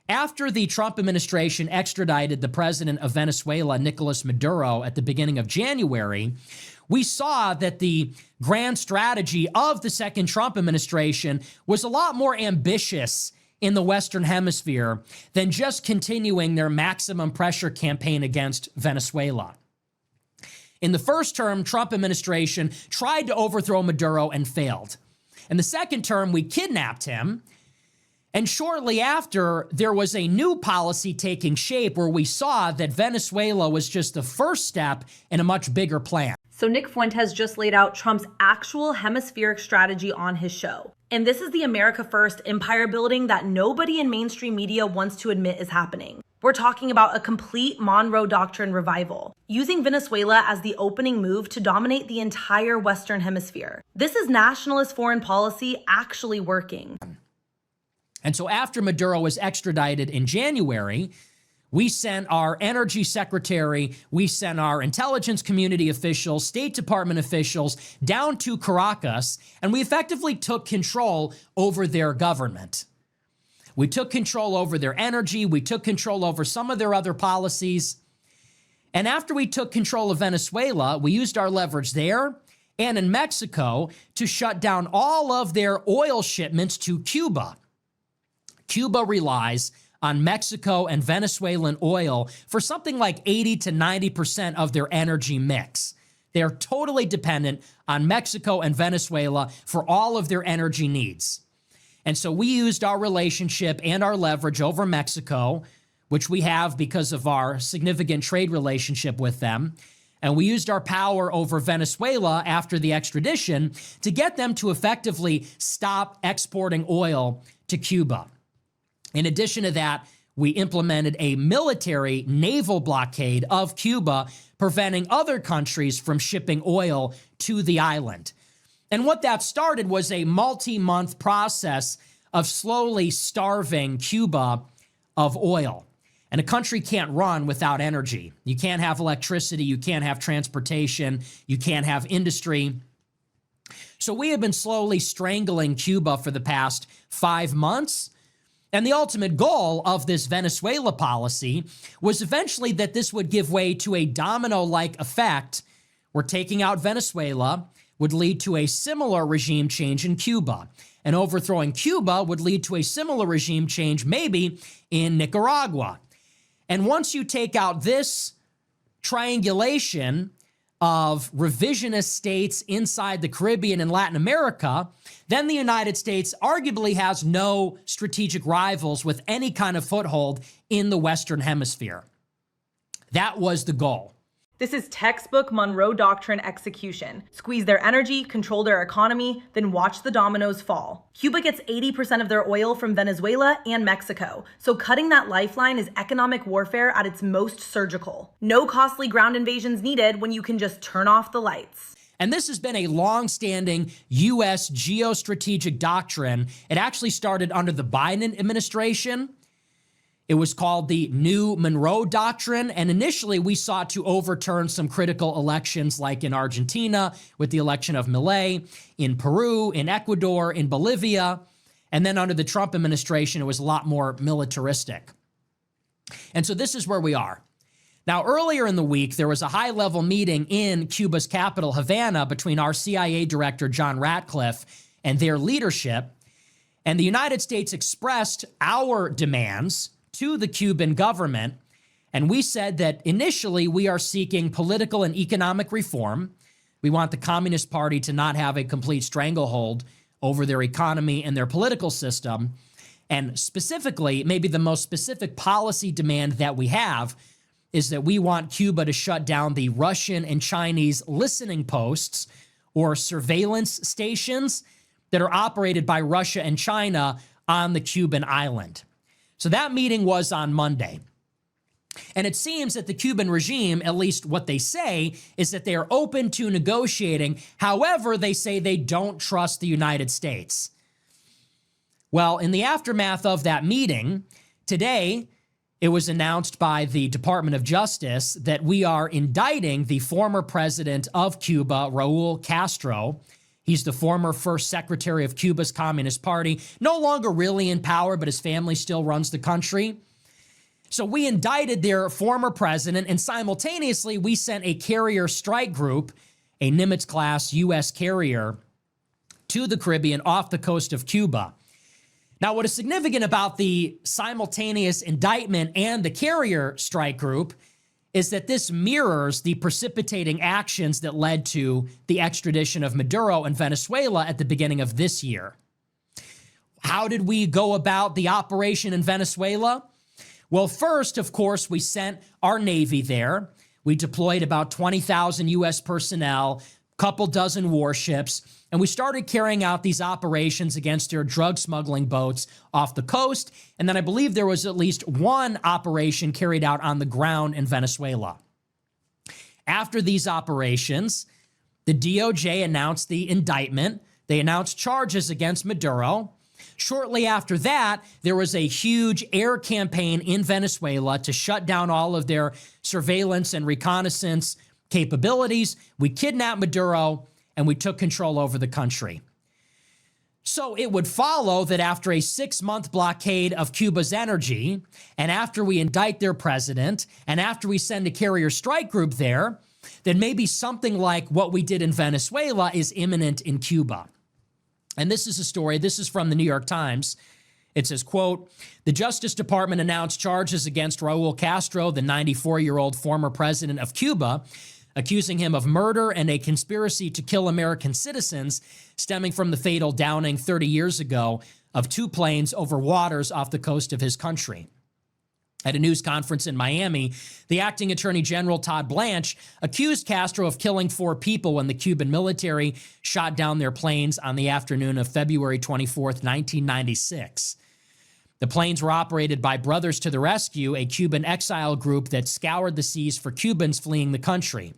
After the Trump administration extradited the president of Venezuela, Nicolas Maduro, at the beginning of January, we saw that the grand strategy of the second Trump administration was a lot more ambitious in the Western Hemisphere than just continuing their maximum pressure campaign against Venezuela. In the first term, Trump administration tried to overthrow Maduro and failed. In the second term, we kidnapped him. And shortly after, there was a new policy taking shape where we saw that Venezuela was just the first step in a much bigger plan. So Nick Fuentes just laid out Trump's actual hemispheric strategy on his show. And this is the America First empire building that nobody in mainstream media wants to admit is happening. We're talking about a complete Monroe Doctrine revival, using Venezuela as the opening move to dominate the entire Western Hemisphere. This is nationalist foreign policy actually working. And so after Maduro was extradited in January, we sent our energy secretary, we sent our intelligence community officials, State Department officials down to Caracas, and we effectively took control over their government. We took control over their energy, we took control over some of their other policies. And after we took control of Venezuela, we used our leverage there and in Mexico to shut down all of their oil shipments to Cuba. Cuba relies on Mexico and Venezuelan oil for something like 80 to 90% of their energy mix. They're totally dependent on Mexico and Venezuela for all of their energy needs. And so we used our relationship and our leverage over Mexico, which we have because of our significant trade relationship with them. And we used our power over Venezuela after the extradition to get them to effectively stop exporting oil to Cuba. In addition to that, we implemented a military naval blockade of Cuba, preventing other countries from shipping oil to the island. And what that started was a multi-month process of slowly starving Cuba of oil. And a country can't run without energy. You can't have electricity, you can't have transportation, you can't have industry. So we have been slowly strangling Cuba for the past 5 months. And the ultimate goal of this Venezuela policy was eventually that this would give way to a domino-like effect where taking out Venezuela would lead to a similar regime change in Cuba. And overthrowing Cuba would lead to a similar regime change maybe in Nicaragua. And once you take out this triangulation of revisionist states inside the Caribbean and Latin America, then the United States arguably has no strategic rivals with any kind of foothold in the Western Hemisphere. That was the goal. This is textbook Monroe Doctrine execution. Squeeze their energy, control their economy, then watch the dominoes fall. Cuba gets 80% of their oil from Venezuela and Mexico, so cutting that lifeline is economic warfare at its most surgical. No costly ground invasions needed when you can just turn off the lights. And this has been a long-standing U.S. geostrategic doctrine. It actually started under the Biden administration. It was called the New Monroe Doctrine, and initially we sought to overturn some critical elections like in Argentina with the election of Milei, in Peru, in Ecuador, in Bolivia, and then under the Trump administration it was a lot more militaristic. And so this is where we are. Now, earlier in the week, there was a high-level meeting in Cuba's capital, Havana, between our CIA director, John Ratcliffe, and their leadership, and the United States expressed our demands to the Cuban government, and we said that initially we are seeking political and economic reform. We want the Communist Party to not have a complete stranglehold over their economy and their political system. And specifically, maybe the most specific policy demand that we have is that we want Cuba to shut down the Russian and Chinese listening posts or surveillance stations that are operated by Russia and China on the Cuban island. So that meeting was on Monday. And it seems that the Cuban regime, at least what they say, is that they are open to negotiating. However, they say they don't trust the United States. Well, in the aftermath of that meeting, today, it was announced by the Department of Justice that we are indicting the former president of Cuba, Raul Castro. He's the former first secretary of Cuba's Communist Party, no longer really in power, but his family still runs the country. So we indicted their former president, and simultaneously we sent a carrier strike group, a Nimitz-class U.S. carrier, to the Caribbean off the coast of Cuba. Now, what is significant about the simultaneous indictment and the carrier strike group is that this mirrors the precipitating actions that led to the extradition of Maduro and Venezuela at the beginning of this year. How did we go about the operation in Venezuela? Well, first, of course, we sent our Navy there. We deployed about 20,000 U.S. personnel, couple dozen warships, and we started carrying out these operations against their drug smuggling boats off the coast. And then I believe there was at least one operation carried out on the ground in Venezuela. After these operations, the DOJ announced the indictment. They announced charges against Maduro. Shortly after that, there was a huge air campaign in Venezuela to shut down all of their surveillance and reconnaissance capabilities. We kidnapped Maduro, and we took control over the country. So it would follow that after a 6-month blockade of Cuba's energy, and after we indict their president, and after we send a carrier strike group there, then maybe something like what we did in Venezuela is imminent in Cuba. And this is a story, this is from the New York Times. It says, quote, "The Justice Department announced charges against Raul Castro, the 94-year-old former president of Cuba, accusing him of murder and a conspiracy to kill American citizens stemming from the fatal downing 30 years ago of 2 planes over waters off the coast of his country." At a news conference in Miami, the acting Attorney General Todd Blanche accused Castro of killing 4 people when the Cuban military shot down their planes on the afternoon of February 24th, 1996. The planes were operated by Brothers to the Rescue, a Cuban exile group that scoured the seas for Cubans fleeing the country.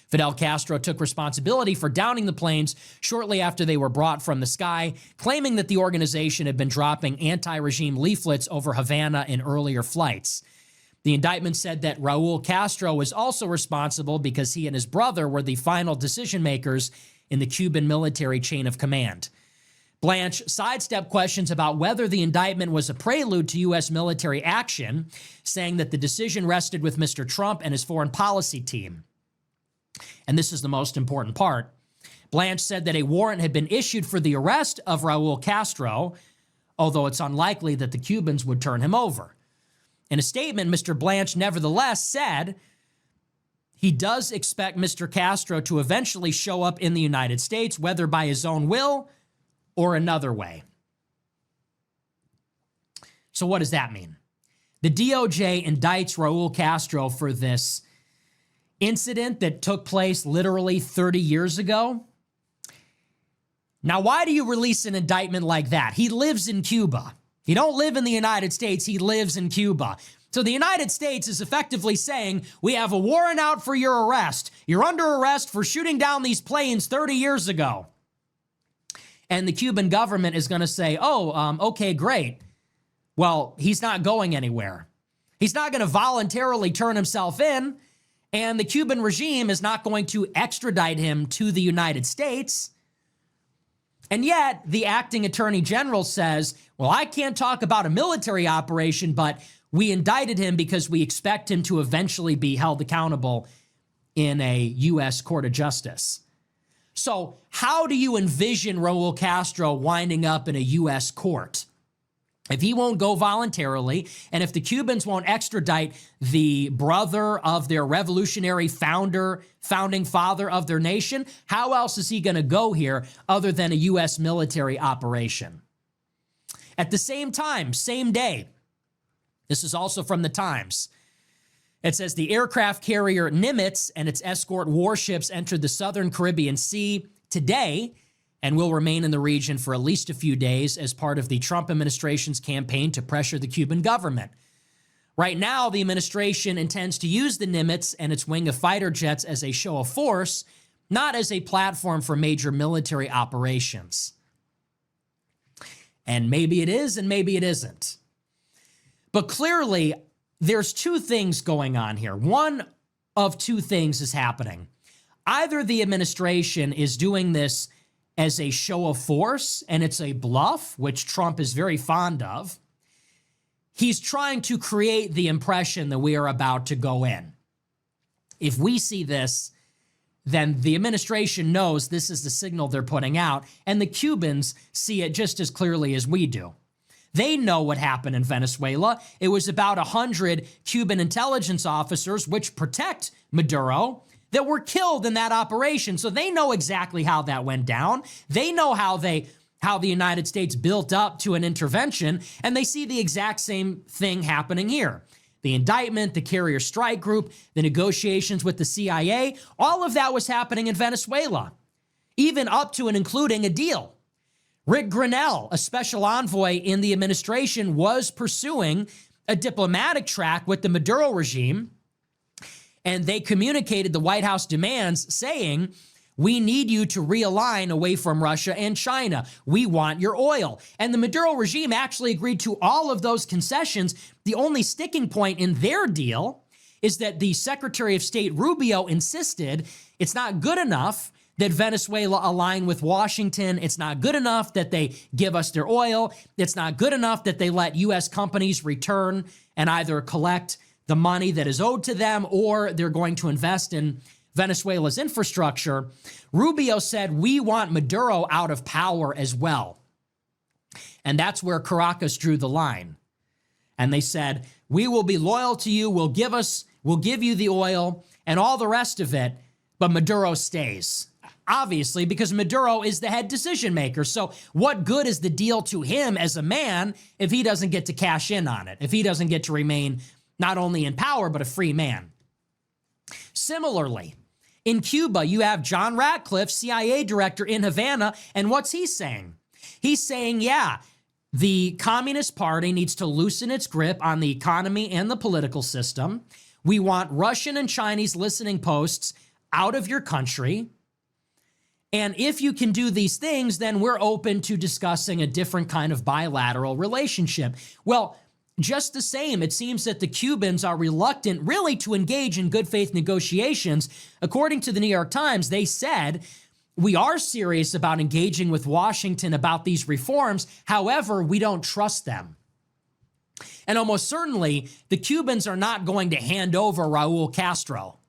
Fidel Castro took responsibility for downing the planes shortly after they were brought from the sky, claiming that the organization had been dropping anti-regime leaflets over Havana in earlier flights. The indictment said that Raul Castro was also responsible because he and his brother were the final decision makers in the Cuban military chain of command. Blanche sidestepped questions about whether the indictment was a prelude to U.S. military action, saying that the decision rested with Mr. Trump and his foreign policy team. And this is the most important part. Blanche said that a warrant had been issued for the arrest of Raul Castro, although it's unlikely that the Cubans would turn him over. In a statement, Mr. Blanche nevertheless said he does expect Mr. Castro to eventually show up in the United States, whether by his own will or another way. So what does that mean? The DOJ indicts Raul Castro for this incident that took place literally 30 years ago. Now, why do you release an indictment like that? He lives in Cuba. He don't live in the United States. He lives in Cuba. So the United States is effectively saying, we have a warrant out for your arrest. You're under arrest for shooting down these planes 30 years ago. And the Cuban government is going to say, okay, great. Well, he's not going anywhere. He's not going to voluntarily turn himself in. And the Cuban regime is not going to extradite him to the United States. And yet, the acting attorney general says, well, I can't talk about a military operation, but we indicted him because we expect him to eventually be held accountable in a U.S. court of justice. So how do you envision Raul Castro winding up in a U.S. court? If he won't go voluntarily, and if the Cubans won't extradite the brother of their revolutionary founding father of their nation, how else is he going to go here other than a U.S. military operation? At the same time, same day, this is also from the Times. It says the aircraft carrier Nimitz and its escort warships entered the southern Caribbean Sea today and will remain in the region for at least a few days as part of the Trump administration's campaign to pressure the Cuban government. Right now, the administration intends to use the Nimitz and its wing of fighter jets as a show of force, not as a platform for major military operations. And maybe it is, and maybe it isn't. But clearly, there's 2 things going on here. One of 2 things is happening. Either the administration is doing this as a show of force and it's a bluff, which Trump is very fond of. He's trying to create the impression that we are about to go in. If we see this, then the administration knows this is the signal they're putting out, and the Cubans see it just as clearly as we do. They know what happened in Venezuela. It was about 100 Cuban intelligence officers, which protect Maduro, that were killed in that operation. So they know exactly how that went down. They know how the United States built up to an intervention, and they see the exact same thing happening here. The indictment, the carrier strike group, the negotiations with the CIA, all of that was happening in Venezuela, even up to and including a deal. Rick Grenell, a special envoy in the administration, was pursuing a diplomatic track with the Maduro regime, and they communicated the White House demands saying, we need you to realign away from Russia and China. We want your oil. And the Maduro regime actually agreed to all of those concessions. The only sticking point in their deal is that the Secretary of State Rubio insisted it's not good enough that Venezuela align with Washington. It's not good enough that they give us their oil. It's not good enough that they let U.S. companies return and either collect the money that is owed to them or they're going to invest in Venezuela's infrastructure. Rubio said, we want Maduro out of power as well. And that's where Caracas drew the line. And they said, we will be loyal to you. We'll give you the oil and all the rest of it, but Maduro stays. Obviously, because Maduro is the head decision maker. So what good is the deal to him as a man if he doesn't get to cash in on it, if he doesn't get to remain not only in power, but a free man? Similarly, in Cuba, you have John Ratcliffe, CIA director in Havana, and what's he saying? He's saying, yeah, the Communist Party needs to loosen its grip on the economy and the political system. We want Russian and Chinese listening posts out of your country. And if you can do these things, then we're open to discussing a different kind of bilateral relationship. Well, just the same, it seems that the Cubans are reluctant really to engage in good faith negotiations. According to the New York Times, they said, we are serious about engaging with Washington about these reforms. However, we don't trust them. And almost certainly, the Cubans are not going to hand over Raul Castro.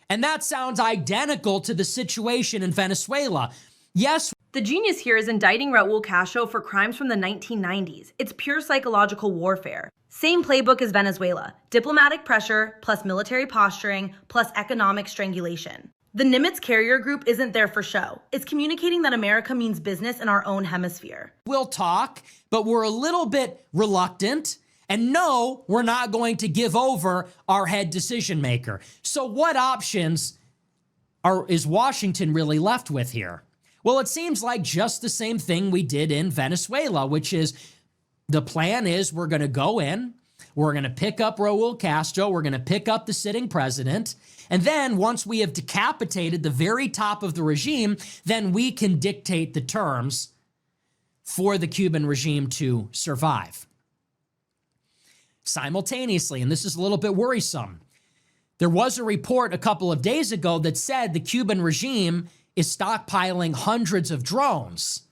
And that sounds identical to the situation in Venezuela. Yes, the genius here is indicting Raul Castro for crimes from the 1990s. It's pure psychological warfare. Same playbook as Venezuela. Diplomatic pressure, plus military posturing, plus economic strangulation. The Nimitz carrier group isn't there for show. It's communicating that America means business in our own hemisphere. we'll talk, but we're a little bit reluctant. And no, we're not going to give over our head decision maker. So what options is Washington really left with here? Well, it seems like just the same thing we did in Venezuela, which is the plan is we're going to go in, we're going to pick up Raul Castro, we're going to pick up the sitting president, and then once we have decapitated the very top of the regime, then we can dictate the terms for the Cuban regime to survive. Simultaneously, and this is a little bit worrisome, there was a report a couple of days ago that said the Cuban regime is stockpiling hundreds of drones,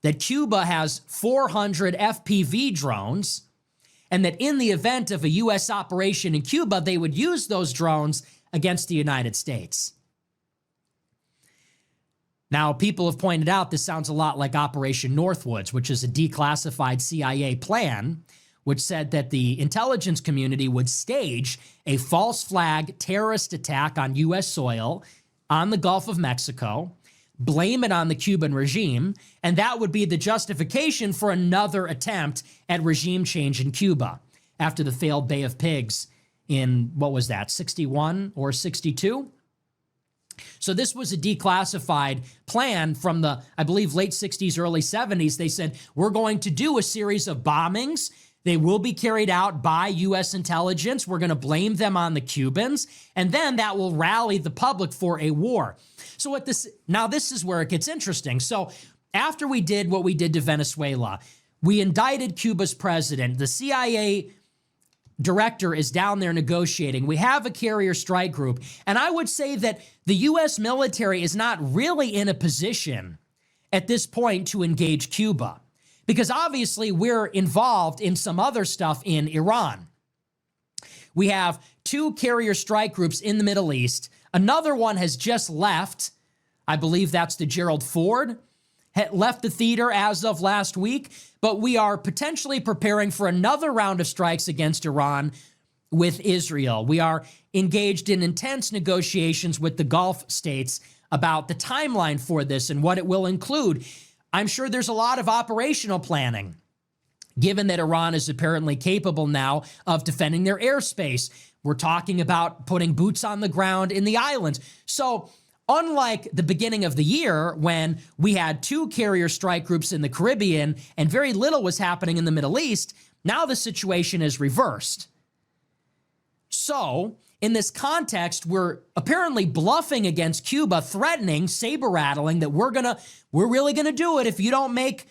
that Cuba has 400 FPV drones, and that in the event of a U.S. operation in Cuba, they would use those drones against the United States. Now, people have pointed out this sounds a lot like Operation Northwoods, which is a declassified CIA plan, which said that the intelligence community would stage a false flag terrorist attack on U.S. soil on the Gulf of Mexico, blame it on the Cuban regime, and that would be the justification for another attempt at regime change in Cuba after the failed Bay of Pigs in, what was that, 61 or 62? So this was a declassified plan from the, I believe, late 60s, early 70s. They said, we're going to do a series of bombings. They will be carried out by U.S. intelligence. We're going to blame them on the Cubans, and then that will rally the public for a war. So now this is where it gets interesting. So after we did what we did to Venezuela, we indicted Cuba's president. The CIA director is down there negotiating. We have a carrier strike group. And I would say that the U.S. military is not really in a position at this point to engage Cuba, because obviously we're involved in some other stuff in Iran. We have 2 carrier strike groups in the Middle East. Another one has just left. I believe that's the Gerald Ford, had left the theater as of last week. But we are potentially preparing for another round of strikes against Iran with Israel. We are engaged in intense negotiations with the Gulf states about the timeline for this and what it will include. I'm sure there's a lot of operational planning, given that Iran is apparently capable now of defending their airspace. We're talking about putting boots on the ground in the islands. So unlike the beginning of the year when we had 2 carrier strike groups in the Caribbean and very little was happening in the Middle East, now the situation is reversed. So in this context, we're apparently bluffing against Cuba, threatening, saber-rattling that we're really gonna do it. If you don't make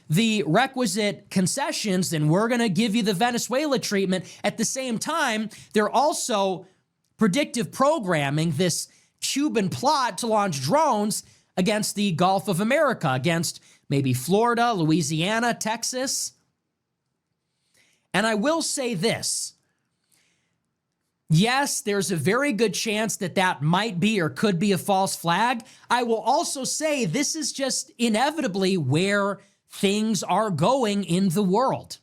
the requisite concessions, then we're gonna give you the Venezuela treatment. At the same time, they're also predictive programming this Cuban plot to launch drones against the Gulf of America, against maybe Florida, Louisiana, Texas. And I will say this. Yes, there's a very good chance that that might be or could be a false flag. I will also say this is just inevitably where things are going in the world.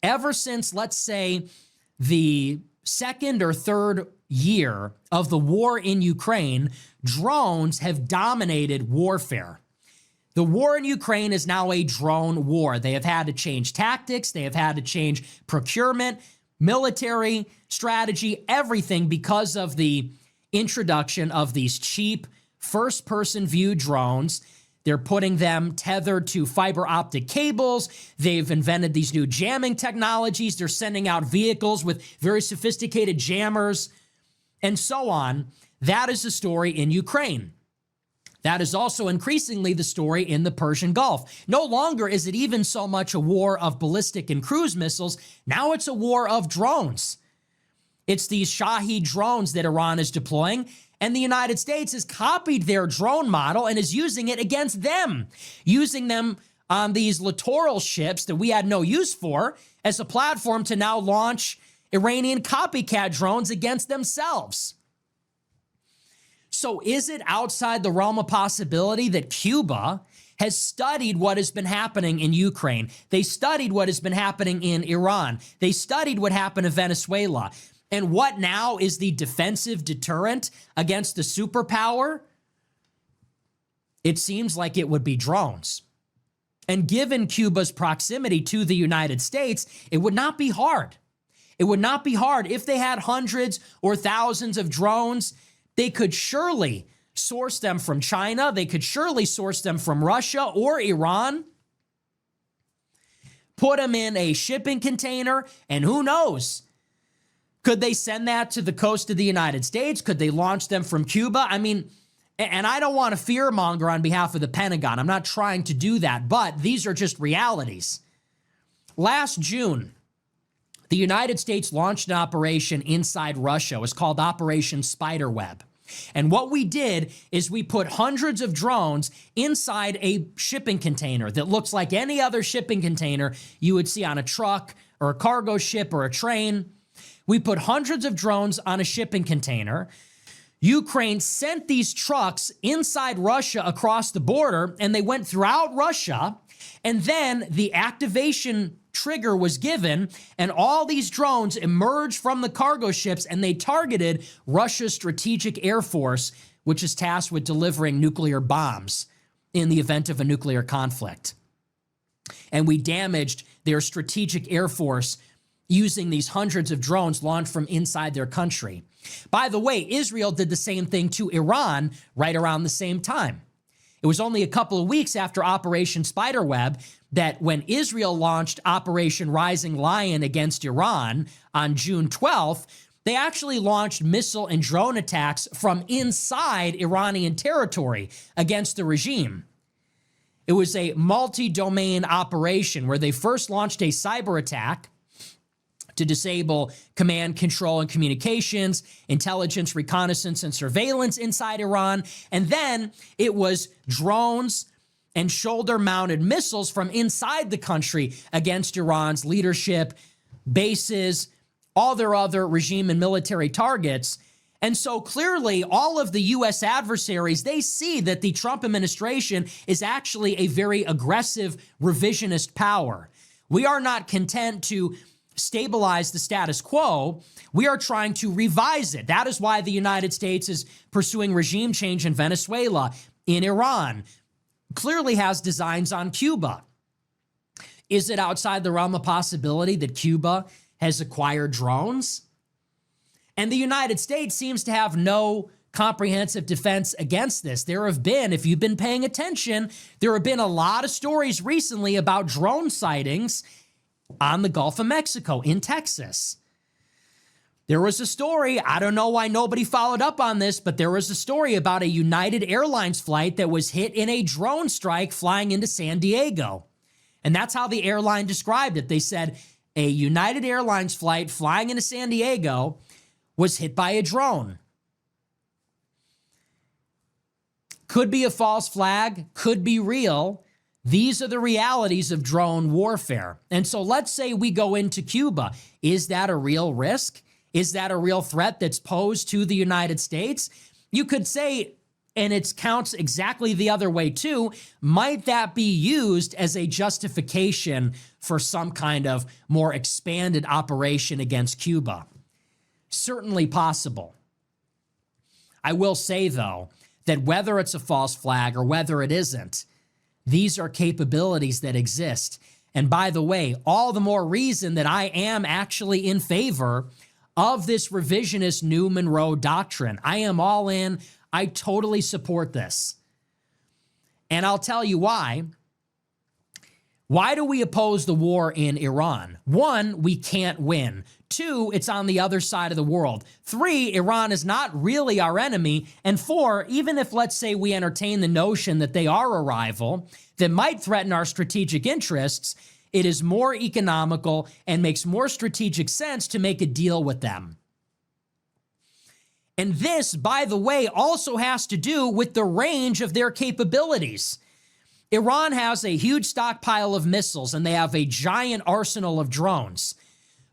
Ever since, let's say, the second or third year of the war in Ukraine, drones have dominated warfare. The war in Ukraine is now a drone war. They have had to change tactics. They have had to change procurement, military strategy, everything because of the introduction of these cheap first-person view drones. They're putting them tethered to fiber optic cables. They've invented these new jamming technologies. They're sending out vehicles with very sophisticated jammers and so on. That is the story in Ukraine. That is also increasingly the story in the Persian Gulf. No longer is it even so much a war of ballistic and cruise missiles. Now it's a war of drones. It's these Shahed drones that Iran is deploying, and the United States has copied their drone model and is using it against them, using them on these littoral ships that we had no use for as a platform to now launch Iranian copycat drones against themselves. So is it outside the realm of possibility that Cuba has studied what has been happening in Ukraine? They studied what has been happening in Iran. They studied what happened in Venezuela. And what now is the defensive deterrent against the superpower? It seems like it would be drones. And given Cuba's proximity to the United States, it would not be hard. It would not be hard. If they had hundreds or thousands of drones, they could surely source them from China. They could surely source them from Russia or Iran. Put them in a shipping container, and who knows? Could they send that to the coast of the United States? Could they launch them from Cuba? I mean, and I don't want to fearmonger on behalf of the Pentagon. I'm not trying to do that, but these are just realities. Last June, the United States launched an operation inside Russia. It was called Operation Spiderweb. And what we did is we put hundreds of drones inside a shipping container that looks like any other shipping container you would see on a truck or a cargo ship or a train. We put hundreds of drones on a shipping container. Ukraine sent these trucks inside Russia across the border, and they went throughout Russia. And then the activation trigger was given, and all these drones emerged from the cargo ships, and they targeted Russia's strategic air force, which is tasked with delivering nuclear bombs in the event of a nuclear conflict. And we damaged their strategic air force using these hundreds of drones launched from inside their country. By the way, Israel did the same thing to Iran right around the same time. It was only a couple of weeks after Operation Spiderweb that when Israel launched Operation Rising Lion against Iran on June 12th, they actually launched missile and drone attacks from inside Iranian territory against the regime. It was a multi-domain operation where they first launched a cyber attack to disable command, control, and communications, intelligence, reconnaissance, and surveillance inside Iran. And then it was drones and shoulder-mounted missiles from inside the country against Iran's leadership, bases, all their other regime and military targets. And so clearly, all of the U.S. adversaries, they see that the Trump administration is actually a very aggressive revisionist power. We are not content to stabilize the status quo. We are trying to revise it. That is why the United States is pursuing regime change in Venezuela, in Iran, clearly has designs on Cuba. Is it outside the realm of possibility that Cuba has acquired drones? And the United States seems to have no comprehensive defense against this. There have been, if you've been paying attention, there have been a lot of stories recently about drone sightings on the Gulf of Mexico, in Texas. There was a story, I don't know why nobody followed up on this, but there was a story about a United Airlines flight that was hit in a drone strike flying into San Diego. And that's how the airline described it. They said a United Airlines flight flying into San Diego was hit by a drone. Could be a false flag, could be real. These are the realities of drone warfare. And so let's say we go into Cuba. Is that a real risk? Is that a real threat that's posed to the United States? You could say, and it counts exactly the other way too, might that be used as a justification for some kind of more expanded operation against Cuba? Certainly possible. I will say, though, that whether it's a false flag or whether it isn't, these are capabilities that exist. And by the way, all the more reason that I am actually in favor of this revisionist new Monroe Doctrine. I am all in. I totally support this. And I'll tell you why. Why do we oppose the war in Iran? 1, we can't win. 2, it's on the other side of the world. 3, Iran is not really our enemy. And 4, even if, let's say, we entertain the notion that they are a rival that might threaten our strategic interests, it is more economical and makes more strategic sense to make a deal with them. And this, by the way, also has to do with the range of their capabilities. Iran has a huge stockpile of missiles and they have a giant arsenal of drones.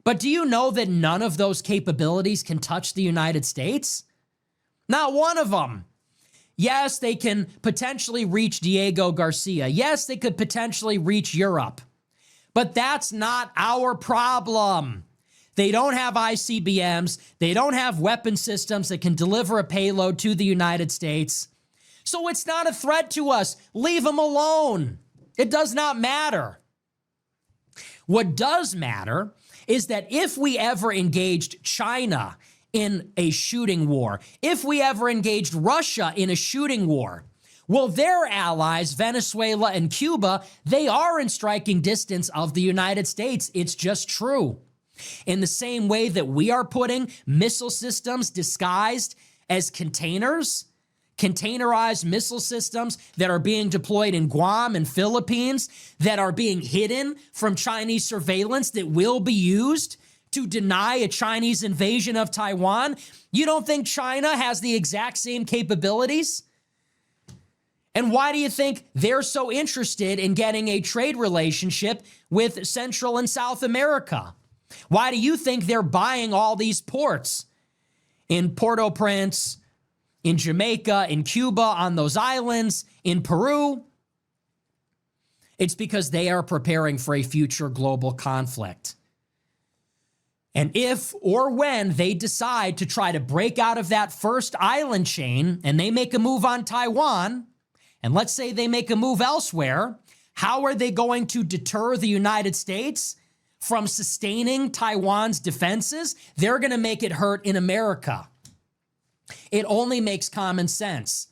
But do you know that none of those capabilities can touch the United States? Not one of them. Yes, they can potentially reach Diego Garcia. Yes, they could potentially reach Europe. But that's not our problem. They don't have ICBMs. They don't have weapon systems that can deliver a payload to the United States. So it's not a threat to us. Leave them alone. It does not matter. What does matter is that if we ever engaged China in a shooting war, if we ever engaged Russia in a shooting war, well, their allies, Venezuela and Cuba, they are in striking distance of the United States. It's just true. In the same way that we are putting missile systems disguised as containers, containerized missile systems that are being deployed in Guam and Philippines, that are being hidden from Chinese surveillance that will be used to deny a Chinese invasion of Taiwan. You don't think China has the exact same capabilities? And why do you think they're so interested in getting a trade relationship with Central and South America? Why do you think they're buying all these ports in Port-au-Prince, in Jamaica, in Cuba, on those islands, in Peru? It's because they are preparing for a future global conflict. And if or when they decide to try to break out of that first island chain and they make a move on Taiwan, and let's say they make a move elsewhere, how are they going to deter the United States from sustaining Taiwan's defenses? They're going to make it hurt in America. It only makes common sense.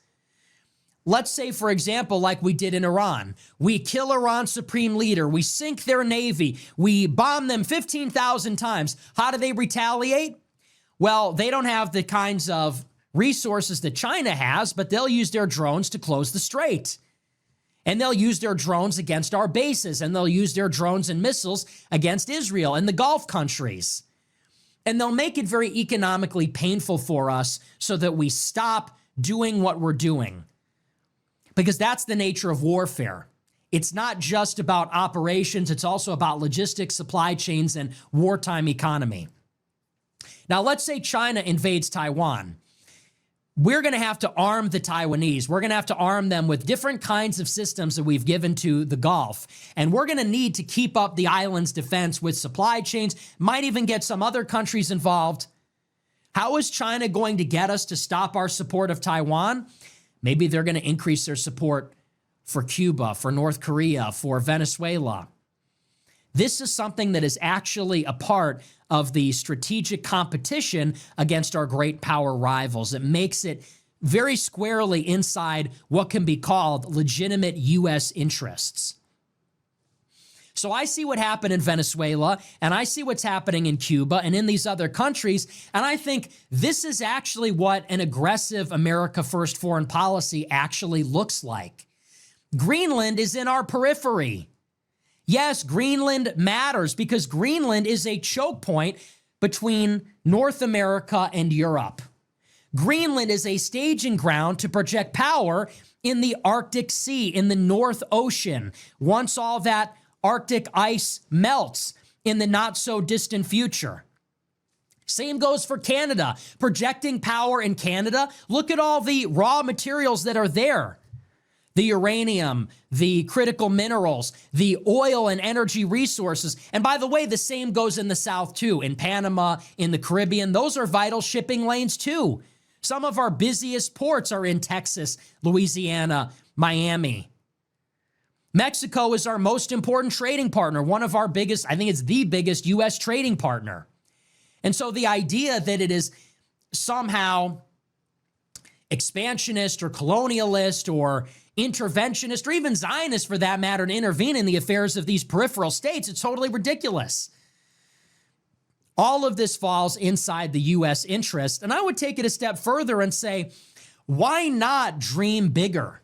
Let's say, for example, like we did in Iran, we kill Iran's supreme leader, we sink their navy, we bomb them 15,000 times. How do they retaliate? Well, they don't have the kinds of resources that China has, but they'll use their drones to close the strait. And they'll use their drones against our bases, and they'll use their drones and missiles against Israel and the Gulf countries. And they'll make it very economically painful for us so that we stop doing what we're doing. Because that's the nature of warfare. It's not just about operations, it's also about logistics, supply chains, and wartime economy. Now, let's say China invades Taiwan. We're going to have to arm the Taiwanese. We're going to have to arm them with different kinds of systems that we've given to the Gulf. And we're going to need to keep up the island's defense with supply chains, might even get some other countries involved. How is China going to get us to stop our support of Taiwan? Maybe they're going to increase their support for Cuba, for North Korea, for Venezuela. This is something that is actually a part of the strategic competition against our great power rivals. It makes it very squarely inside what can be called legitimate U.S. interests. So I see what happened in Venezuela, and I see what's happening in Cuba and in these other countries, and I think this is actually what an aggressive America First foreign policy actually looks like. Greenland is in our periphery. Yes, Greenland matters because Greenland is a choke point between North America and Europe. Greenland is a staging ground to project power in the Arctic Sea, in the North Ocean, once all that Arctic ice melts in the not so distant future. Same goes for Canada, projecting power in Canada. Look at all the raw materials that are there. The uranium, the critical minerals, the oil and energy resources. And by the way, the same goes in the South too, in Panama, in the Caribbean. Those are vital shipping lanes too. Some of our busiest ports are in Texas, Louisiana, Miami. Mexico is our most important trading partner, one of our biggest, I think it's the biggest U.S. trading partner. And so the idea that it is somehow expansionist or colonialist or interventionist or even Zionist for that matter to intervene in the affairs of these peripheral states, it's totally ridiculous. All of this falls inside the U.S. interest. And I would take it a step further and say, why not dream bigger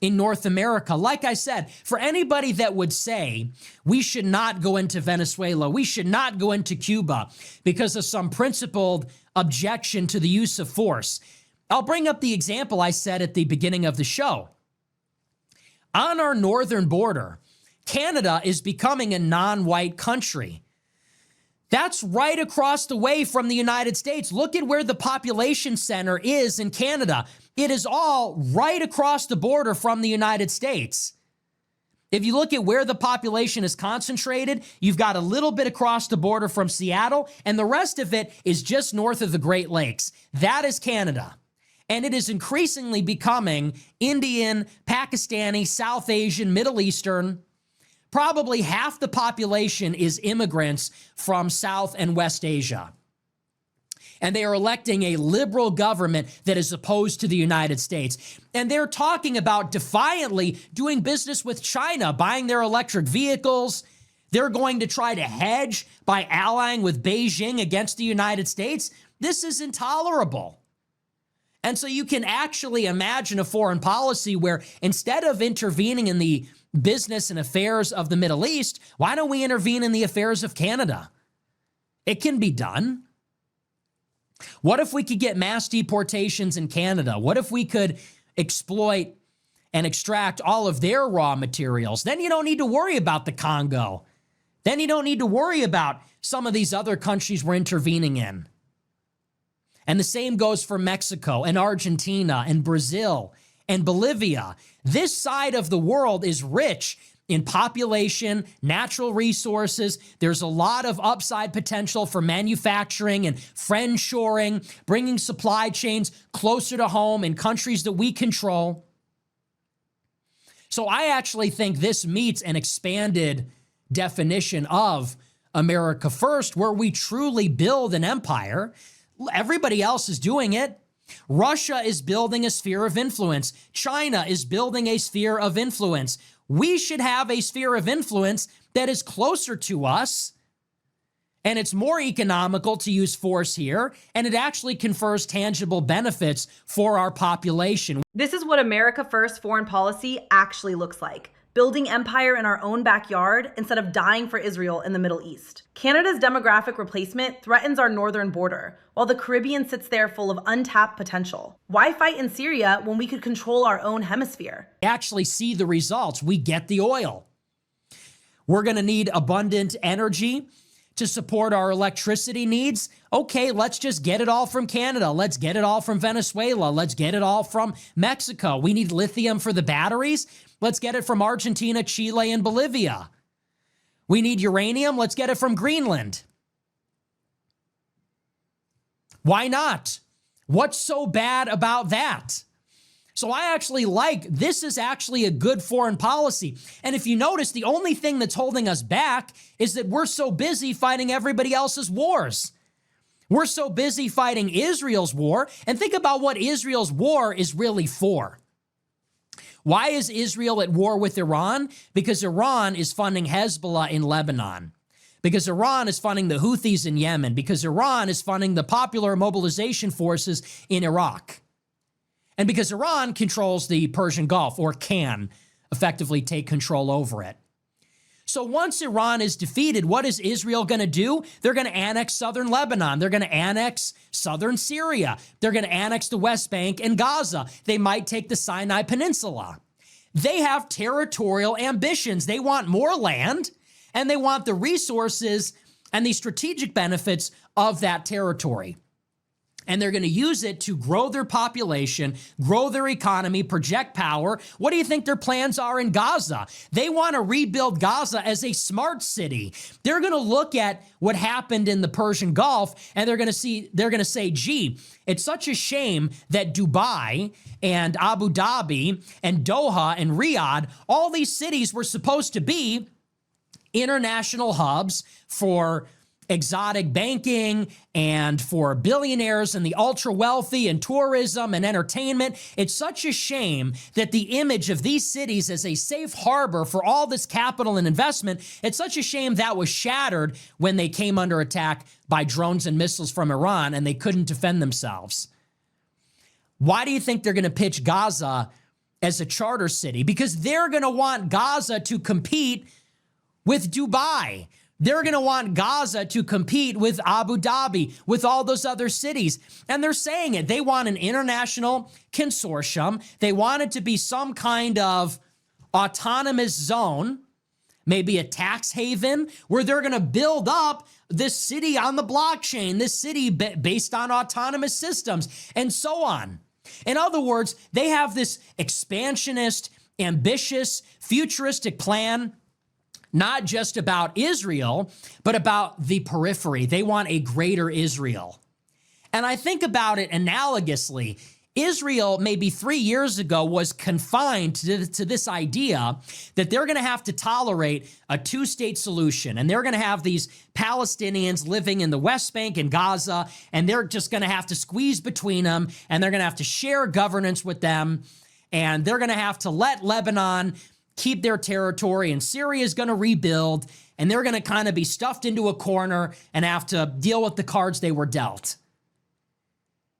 in North America? Like I said, for anybody that would say we should not go into Venezuela, we should not go into Cuba because of some principled objection to the use of force, I'll bring up the example I said at the beginning of the show. On our northern border, Canada is becoming a non-white country. That's right across the way from the United States. Look at where the population center is in Canada. It is all right across the border from the United States. If you look at where the population is concentrated, you've got a little bit across the border from Seattle, and the rest of it is just north of the Great Lakes. That is Canada. And it is increasingly becoming Indian, Pakistani, South Asian, Middle Eastern. Probably half the population is immigrants from South and West Asia. And they are electing a liberal government that is opposed to the United States. And they're talking about defiantly doing business with China, buying their electric vehicles. They're going to try to hedge by allying with Beijing against the United States. This is intolerable. And so you can actually imagine a foreign policy where instead of intervening in the business and affairs of the Middle East, why don't we intervene in the affairs of Canada? It can be done. What if we could get mass deportations in Canada? What if we could exploit and extract all of their raw materials? Then you don't need to worry about the Congo. Then you don't need to worry about some of these other countries we're intervening in. And the same goes for Mexico and Argentina and Brazil and Bolivia. This side of the world is rich in population, natural resources. There's a lot of upside potential for manufacturing and friendshoring, bringing supply chains closer to home in countries that we control. So I actually think this meets an expanded definition of America First, where we truly build an empire. Everybody else is doing it. Russia is building a sphere of influence. China is building a sphere of influence. We should have a sphere of influence that is closer to us And it's more economical to use force here, and it actually confers tangible benefits for our population. This is what America First foreign policy actually looks like. Building empire in our own backyard instead of dying for Israel in the Middle East. Canada's demographic replacement threatens our northern border, while the Caribbean sits there full of untapped potential. Why fight in Syria when we could control our own hemisphere? We actually see the results. We get the oil. We're going to need abundant energy to support our electricity needs. Okay, let's just get it all from Canada. Let's get it all from Venezuela. Let's get it all from Mexico. We need lithium for the batteries. Let's get it from Argentina, Chile, and Bolivia. We need uranium. Let's get it from Greenland. Why not? What's so bad about that? So I actually this is actually a good foreign policy. And if you notice, the only thing that's holding us back is that we're so busy fighting everybody else's wars. We're so busy fighting Israel's war. And think about what Israel's war is really for. Why is Israel at war with Iran? Because Iran is funding Hezbollah in Lebanon. Because Iran is funding the Houthis in Yemen. Because Iran is funding the Popular Mobilization Forces in Iraq. And because Iran controls the Persian Gulf, or can effectively take control over it. So once Iran is defeated, what is Israel going to do? They're going to annex southern Lebanon. They're going to annex southern Syria. They're going to annex the West Bank and Gaza. They might take the Sinai Peninsula. They have territorial ambitions. They want more land, and they want the resources and the strategic benefits of that territory. And they're going to use it to grow their population, grow their economy, project power. What do you think their plans are in Gaza? They want to rebuild Gaza as a smart city. They're going to look at what happened in the Persian Gulf, and they're going to say, gee, it's such a shame that Dubai and Abu Dhabi and Doha and Riyadh, all these cities were supposed to be international hubs for exotic banking and for billionaires and the ultra wealthy and tourism and entertainment. It's such a shame that the image of these cities as a safe harbor for all this capital and investment, it's such a shame that was shattered when they came under attack by drones and missiles from Iran and they couldn't defend themselves. Why do you think they're going to pitch Gaza as a charter city? Because they're going to want Gaza to compete with Dubai. They're going to want Gaza to compete with Abu Dhabi, with all those other cities. And they're saying it. They want an international consortium. They want it to be some kind of autonomous zone, maybe a tax haven, where they're going to build up this city on the blockchain, this city based on autonomous systems, and so on. In other words, they have this expansionist, ambitious, futuristic plan, not just about Israel, but about the periphery. They want a greater Israel. And I think about it analogously. Israel, maybe 3 years ago, was confined to this idea that they're going to have to tolerate a two-state solution. And they're going to have these Palestinians living in the West Bank and Gaza, and they're just going to have to squeeze between them, and they're going to have to share governance with them, and they're going to have to let Lebanon keep their territory, and Syria is going to rebuild, and they're going to kind of be stuffed into a corner and have to deal with the cards they were dealt.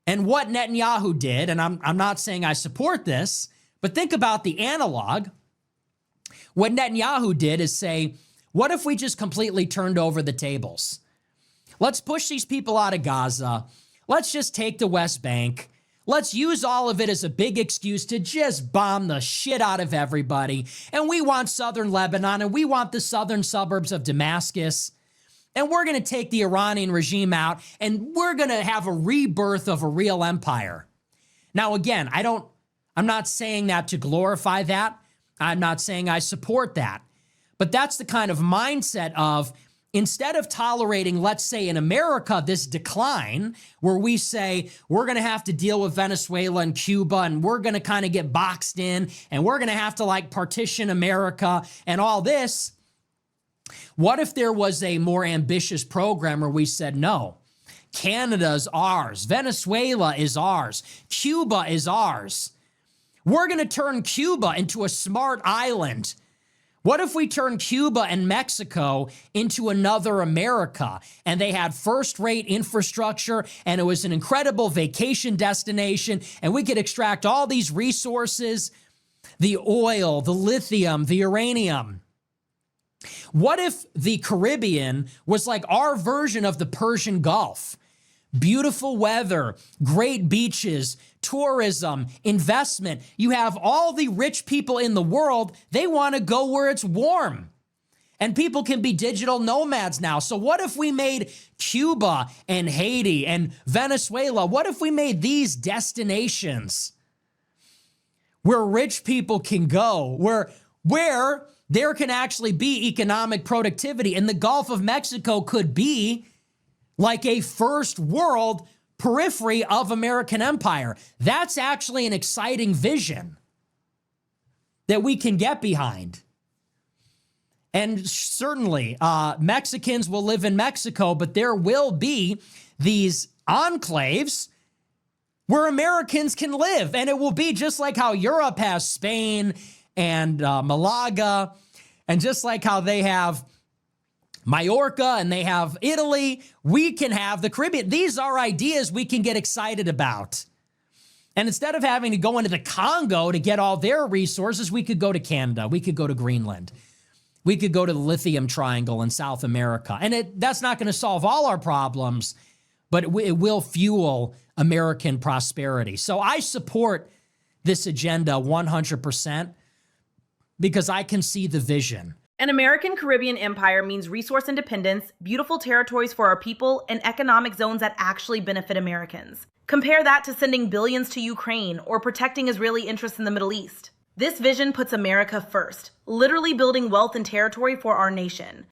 And what Netanyahu did, and I'm not saying I support this, but think about the analog. What Netanyahu did is say, what if we just completely turned over the tables? Let's push these people out of Gaza. Let's just take the West Bank. Let's use all of it as a big excuse to just bomb the shit out of everybody. And we want southern Lebanon, and we want the southern suburbs of Damascus. And we're going to take the Iranian regime out, and we're going to have a rebirth of a real empire. Now, again, I'm not saying that to glorify that. I'm not saying I support that. But that's the kind of mindset of, instead of tolerating, let's say in America, this decline where we say we're going to have to deal with Venezuela and Cuba, and we're going to kind of get boxed in, and we're going to have to like partition America and all this. What if there was a more ambitious program where we said, no, Canada's ours, Venezuela is ours, Cuba is ours. We're going to turn Cuba into a smart island What if we turn Cuba and Mexico into another America, and they had first-rate infrastructure, and it was an incredible vacation destination, and we could extract all these resources, the oil, the lithium, the uranium? What if the Caribbean was like our version of the Persian Gulf? Beautiful weather, great beaches, tourism, investment. You have all the rich people in the world. They want to go where it's warm. And people can be digital nomads now. So what if we made Cuba and Haiti and Venezuela? What if we made these destinations where rich people can go, where there can actually be economic productivity? And the Gulf of Mexico could be like a first world periphery of American empire. That's actually an exciting vision that we can get behind. And certainly, Mexicans will live in Mexico, but there will be these enclaves where Americans can live. And it will be just like how Europe has Spain and Malaga, and just like how they have Majorca and they have Italy, we can have the Caribbean. These are ideas we can get excited about. And instead of having to go into the Congo to get all their resources, we could go to Canada. We could go to Greenland. We could go to the Lithium Triangle in South America. And that's not going to solve all our problems, but it will fuel American prosperity. So I support this agenda 100% because I can see the vision. An American Caribbean empire means resource independence, beautiful territories for our people, and economic zones that actually benefit Americans. Compare that to sending billions to Ukraine or protecting Israeli interests in the Middle East. This vision puts America first, literally building wealth and territory for our nation.